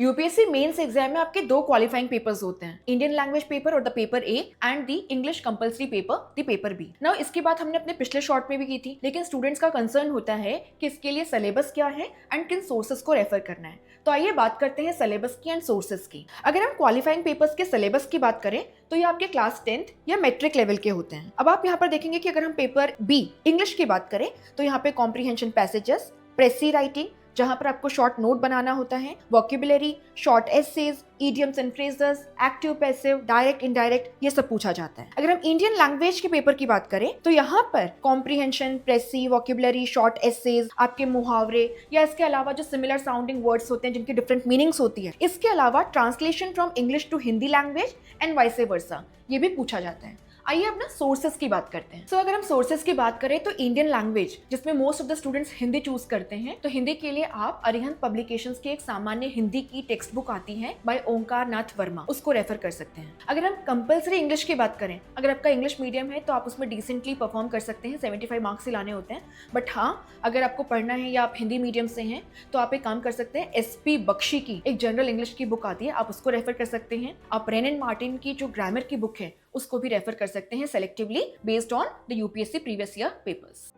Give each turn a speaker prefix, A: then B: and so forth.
A: UPSC mains exam में आपके दो क्वालिफाइंग पेपर्स होते हैं, इंडियन लैंग्वेज पेपर और the paper A and the English compulsory paper the paper B. Now इसकी बात हमने अपने पिछले शॉर्ट में भी की थी, लेकिन स्टूडेंट्स का कंसर्न होता है कि इसके लिए सिलेबस क्या है एंड किन सोर्सेज को रेफर करना है। तो आइए बात करते हैं सिलेबस की एंड सोर्सेज की। अगर हम क्वालिफाइंग पेपर्स के सिलेबस की बात करें तो ये आपके क्लास 10th या मैट्रिक लेवल के होते हैं। अब आप यहाँ पर देखेंगे कि अगर हम पेपर बी इंग्लिश की बात करें तो यहाँ पे कॉम्प्रिहेंशन पैसेजेस, प्रेसी राइटिंग जहां पर आपको शॉर्ट नोट बनाना होता है, vocabulary, short essays, idioms and phrases, active passive, direct indirect, ये सब पूछा जाता है। अगर हम इंडियन लैंग्वेज के पेपर की बात करें तो यहाँ पर कॉम्प्रिहेंशन, प्रेसी, वोकेबुलरी, शॉर्ट एसेज, आपके मुहावरे या इसके अलावा जो सिमिलर साउंडिंग वर्ड्स होते हैं जिनकी डिफरेंट मीनिंग्स होती है, इसके अलावा translation from English to Hindi language and vice versa, ये भी पूछा जाता है। आइए अब ना सोर्सेज की बात करते हैं। अगर हम सोर्सेज की बात करें तो इंडियन लैंग्वेज जिसमें most of the students Hindi choose करते हैं, तो हिंदी के लिए आप अरिहंत पब्लिकेशंस की एक सामान्य हिंदी की टेक्स्ट बुक आती है बाय ओंकार नाथ वर्मा, उसको रेफर कर सकते हैं। अगर हम कंपल्सरी इंग्लिश की बात करें, अगर आपका इंग्लिश मीडियम है तो आप उसमें डिसेंटली परफॉर्म कर सकते हैं, 75 मार्क्स ही लाने होते हैं। बट हाँ, अगर आपको पढ़ना है या आप हिंदी मीडियम से हैं तो आप एक काम कर सकते हैं, SP बख्शी की एक जनरल इंग्लिश की बुक आती है, आप उसको रेफर कर सकते हैं। आप रेन एंड मार्टिन की जो ग्रामर की बुक है उसको भी रेफर कर सकते हैं, selectively based on the UPSC previous year papers.